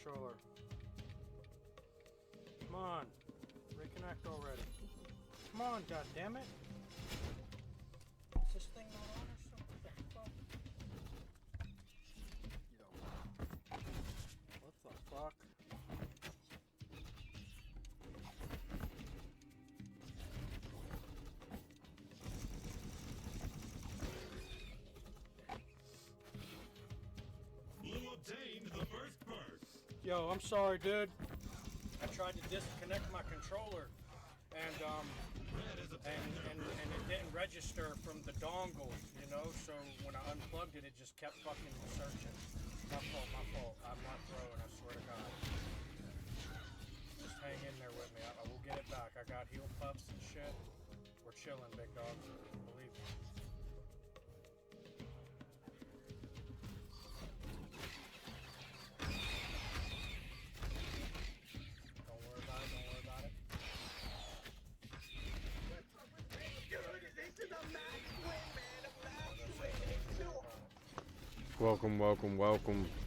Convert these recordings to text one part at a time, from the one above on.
controller. Come on. Reconnect already. Come on, goddammit. Is this thing not on or something? What the fuck? Yo, I'm sorry, dude. I tried to disconnect my controller, and it didn't register from the dongle, you know. So when I unplugged it, it just kept fucking searching. My fault. I'm not throwing. I swear to God. Just hang in there with me. I will get it back. I got heel puffs and shit. We're chilling, big dog. Believe me.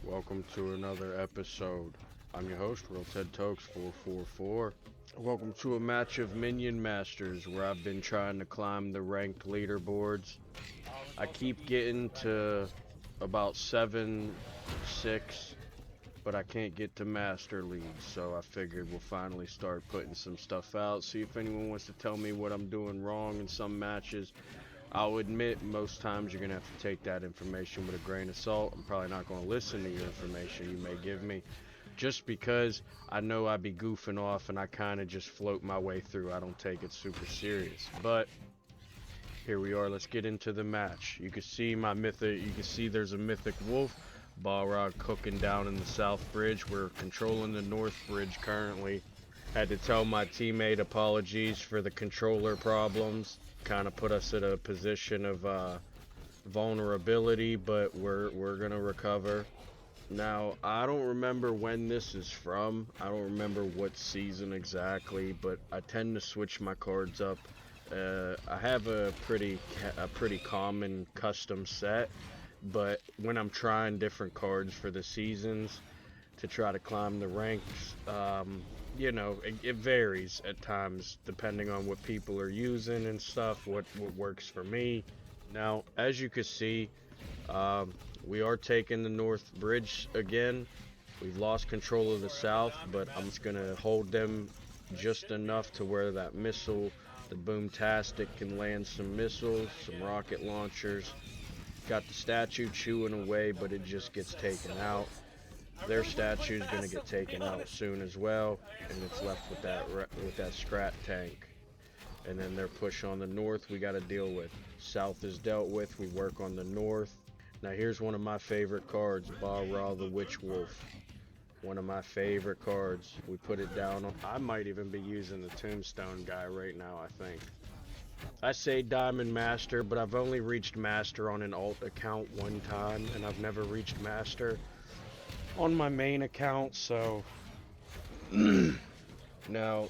Welcome to another episode. I'm your host, Real Ted Tokes 444. Welcome to a match of Minion Masters where I've been trying to climb the ranked leaderboards. I keep getting to about 7-6, but I can't get to Master League, so I figured we'll finally start putting some stuff out, see if anyone wants to tell me what I'm doing wrong in some matches. I'll admit most times you're going to have to take that information with a grain of salt. I'm probably not going to listen to your information you may give me, just because I know I'd be goofing off and I kind of just float my way through. I don't take it super serious, but here we are. Let's get into the match. You can see there's a mythic wolf, Balrog, cooking down in the south bridge. We're controlling the north bridge currently. Had to tell my teammate apologies for the controller problems. Kind of put us in a position of vulnerability, but we're gonna recover. Now, I don't remember when this is from. I don't remember what season exactly, but I tend to switch my cards up. I have a pretty common custom set, but when I'm trying different cards for the seasons to try to climb the ranks, you know, it varies at times depending on what people are using and stuff, what works for me. Now, as you can see, we are taking the north bridge again. We've lost control of the south, but I'm just gonna hold them just enough to where that missile, the Boomtastic, can land some missiles, some rocket launchers. Got the statue chewing away, but it just gets taken out. Their statue is going to get taken out soon as well, and it's left with that Scrat tank. And then their push on the north we got to deal with. South is dealt with, we work on the north. Now here's one of my favorite cards, Balrog the Witch Wolf. One of my favorite cards. We put it down on, I might even be using the Tombstone guy right now, I think. I say Diamond Master, but I've only reached Master on an alt account one time, and I've never reached Master on my main account, so now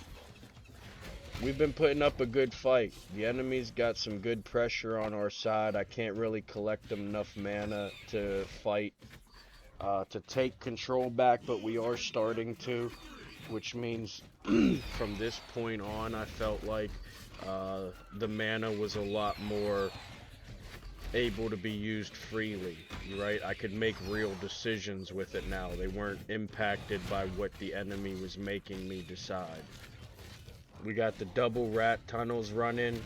we've been putting up a good fight. The enemy's got some good pressure on our side. I can't really collect them enough mana to fight, to take control back, but we are starting to, which means from this point on I felt like the mana was a lot more able to be used freely, right? I could make real decisions with it now. They weren't impacted by what the enemy was making me decide. We got the double rat tunnels running.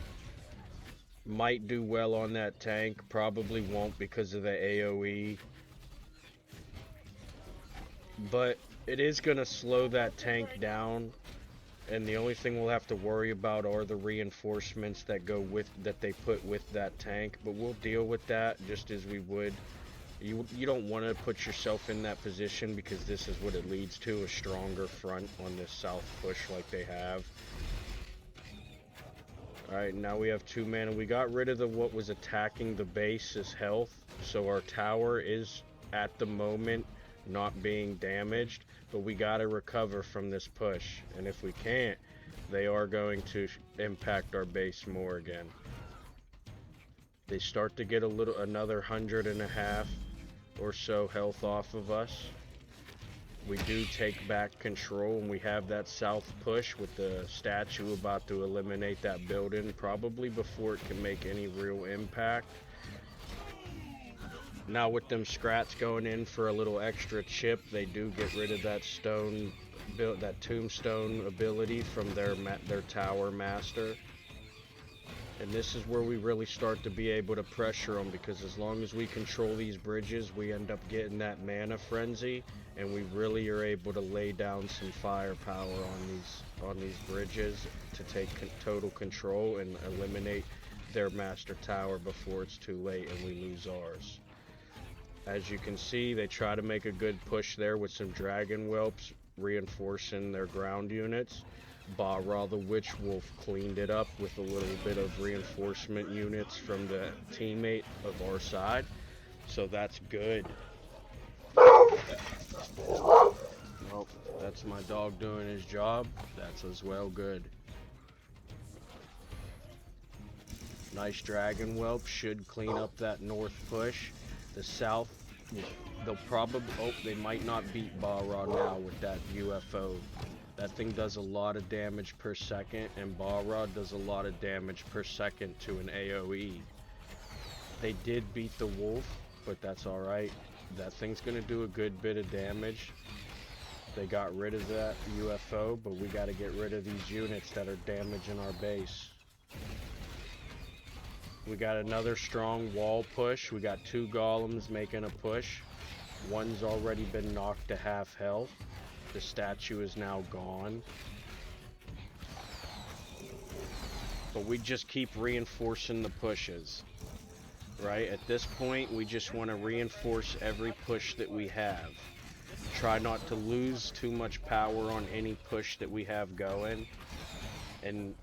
Might do well on that tank, probably won't because of the AoE. But it is gonna slow that tank down. And the only thing we'll have to worry about are the reinforcements that they put with that tank. But we'll deal with that just as we would. You don't want to put yourself in that position because this is what it leads to, a stronger front on this south push like they have. Alright, now we have 2 mana. We got rid of what was attacking the base's health. So our tower is, at the moment, not being damaged. But we gotta recover from this push, and if we can't, they are going to impact our base more again. They start to get another 150 or so health off of us. we do take back control, and we have that south push with the statue about to eliminate that building, probably before it can make any real impact. Now with them scrats going in for a little extra chip, they do get rid of that that tombstone ability from their tower master. And this is where we really start to be able to pressure them, because as long as we control these bridges, we end up getting that mana frenzy, and we really are able to lay down some firepower on these bridges to take total control and eliminate their master tower before it's too late and we lose ours. As you can see, they try to make a good push there with some dragon whelps reinforcing their ground units. Ba-Ra the Witch Wolf cleaned it up with a little bit of reinforcement units from the teammate of our side, so that's good. Well, that's my dog doing his job. That's as well good. Nice dragon whelp should clean up that north push. The south, they'll probably, they might not beat Ba-Ra now with that UFO. That thing does a lot of damage per second, and Ba-Ra does a lot of damage per second to an AoE. They did beat the wolf, but that's alright. That thing's gonna do a good bit of damage. They got rid of that UFO, but we gotta get rid of these units that are damaging our base. We got another strong wall push. We got 2 golems making a push. One's already been knocked to half health. The statue is now gone. But we just keep reinforcing the pushes. Right? At this point, we just want to reinforce every push that we have. Try not to lose too much power on any push that we have going. And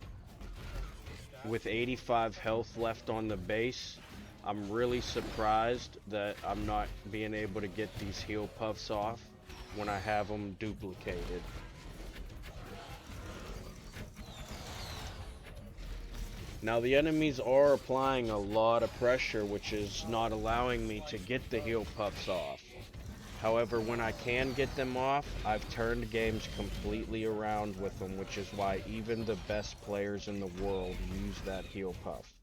with 85 health left on the base, I'm really surprised that I'm not being able to get these heal puffs off when I have them duplicated. Now the enemies are applying a lot of pressure, which is not allowing me to get the heal puffs off. However, when I can get them off, I've turned games completely around with them, which is why even the best players in the world use that heal puff.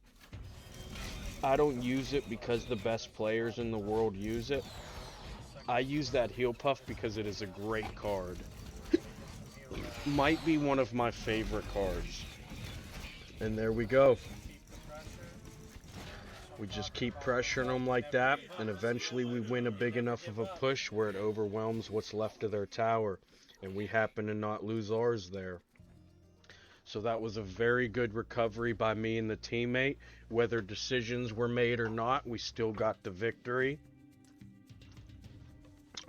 I don't use it because the best players in the world use it. I use that heal puff because it is a great card. Might be one of my favorite cards. And there we go. We just keep pressuring them like that, and eventually we win a big enough of a push where it overwhelms what's left of their tower, and we happen to not lose ours there. So that was a very good recovery by me and the teammate. Whether decisions were made or not, we still got the victory.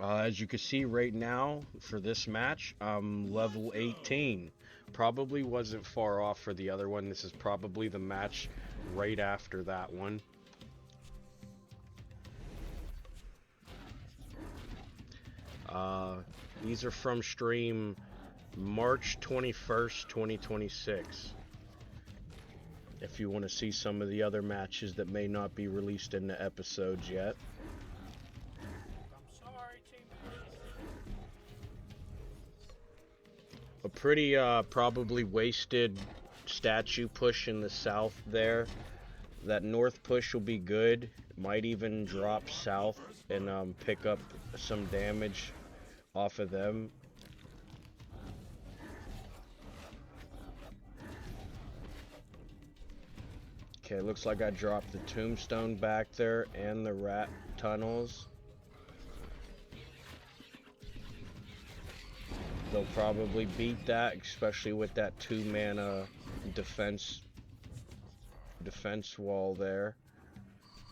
As you can see right now, for this match, I'm level 18. Probably wasn't far off for the other one. This is probably the match right after that one. These are from stream March 21st, 2026. If you want to see some of the other matches that may not be released in the episodes yet. A pretty probably wasted statue push in the south there. That north push will be good. Might even drop south and pick up some damage off of them. Okay, looks like I dropped the tombstone back there and the rat tunnels. They'll probably beat that, especially with that 2-mana defense wall there.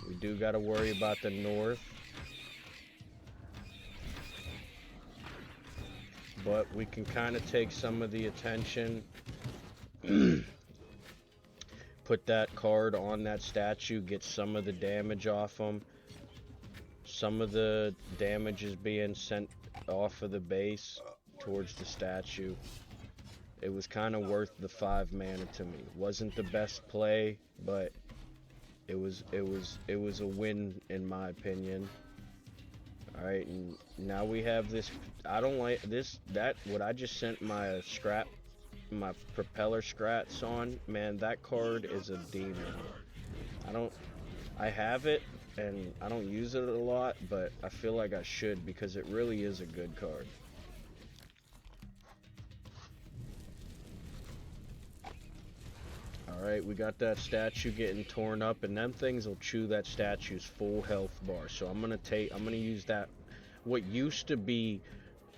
We do got to worry about the north. But we can kind of take some of the attention. Put that card on that statue, get some of the damage off them. Some of the damage is being sent off of the base towards the statue. It was kind of worth the 5 mana to me. Wasn't the best play, but it was a win in my opinion. Alright, and now we have this. I don't like this. What I just sent my propeller scrats on, man, that card is a demon. I don't, I have it, and I don't use it a lot, but I feel like I should because it really is a good card. Alright, we got that statue getting torn up, and them things will chew that statue's full health bar. So I'm gonna use that, what used to be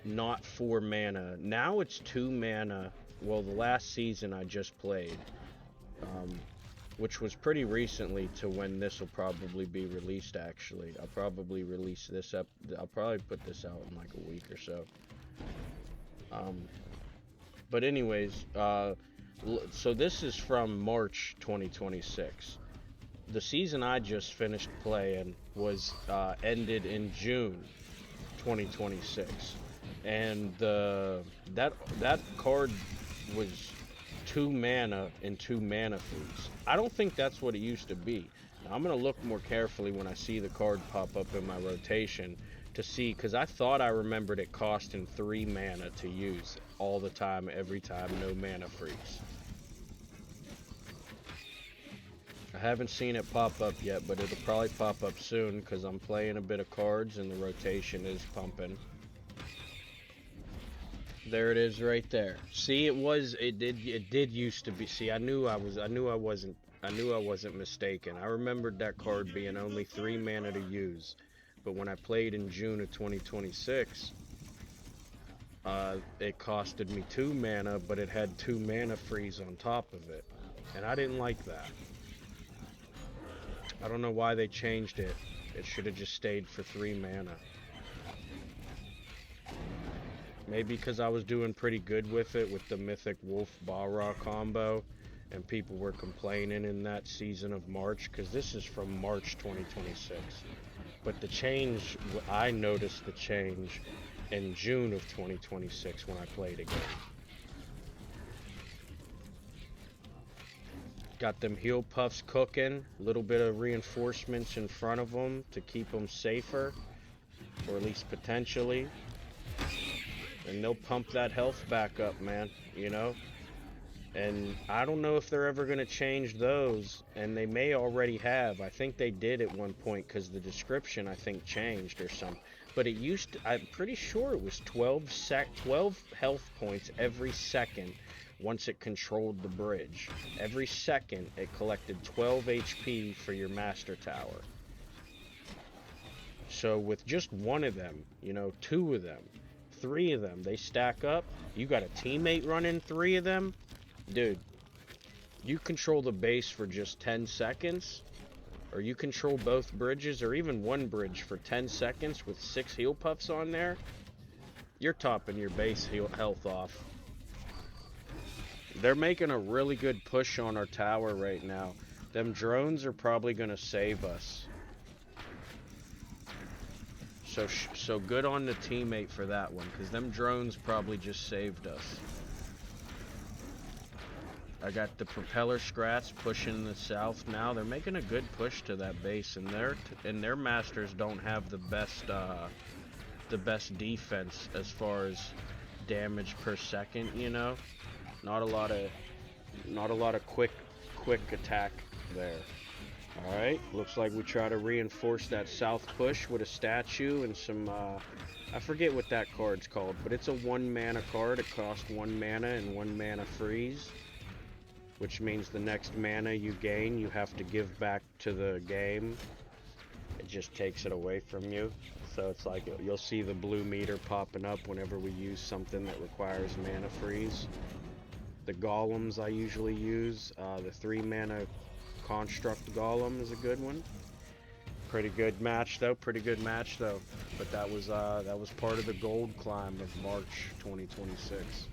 not 4 mana, now it's 2 mana. Well, the last season I just played, which was pretty recently to when this will probably be released. Actually, I'll probably release this up. I'll probably put this out in like a week or so. But anyways, so this is from March 2026. The season I just finished playing was ended in June 2026, and that card was 2 mana and 2 mana freeze. I don't think that's what it used to be. Now, I'm gonna look more carefully when I see the card pop up in my rotation to see, because I thought I remembered it costing 3 mana to use all the time, every time, no mana freeze. I haven't seen it pop up yet, but it'll probably pop up soon because I'm playing a bit of cards and the rotation is pumping. There it is right there. See, it did used to be. See, I knew I wasn't mistaken. I remembered that card being only 3 mana to use. But when I played in June of 2026, it costed me 2 mana, but it had 2 mana freeze on top of it. And I didn't like that. I don't know why they changed it. It should have just stayed for 3 mana. Maybe because I was doing pretty good with it with the Mythic Wolf Balrog combo, and people were complaining in that season of March, because this is from March 2026. But the change, I noticed the change in June of 2026 when I played again. Got them heal puffs cooking, a little bit of reinforcements in front of them to keep them safer, or at least potentially. And they'll pump that health back up, man, you know? And I don't know if they're ever going to change those, and they may already have. I think they did at one point, because the description, I think, changed or something. But it used to, I'm pretty sure it was 12 health points every second once it controlled the bridge. Every second, it collected 12 HP for your master tower. So with just one of them, you know, 2 of them, 3 of them, they stack up. You got a teammate running 3 of them. Dude, you control the base for just 10 seconds, or you control both bridges, or even one bridge for 10 seconds with 6 heal puffs on there, you're topping your base health off. They're making a really good push on our tower right now. Them drones are probably going to save us. So good on the teammate for that one, because them drones probably just saved us. I got the propeller scrats pushing the south now. They're making a good push to that base, and their masters don't have the best defense as far as damage per second, you know. Not a lot of quick attack there. All right, looks like we try to reinforce that south push with a statue and some, I forget what that card's called, but it's a 1 mana card. It costs 1 mana and 1 mana freeze, which means the next mana you gain, you have to give back to the game. It just takes it away from you. So it's like, you'll see the blue meter popping up whenever we use something that requires mana freeze. The golems I usually use, the 3 mana construct golem is a good one. Pretty good match though. But that was part of the gold climb of March 2026.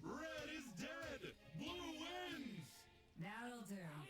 Red is dead. Blue wins. That'll do.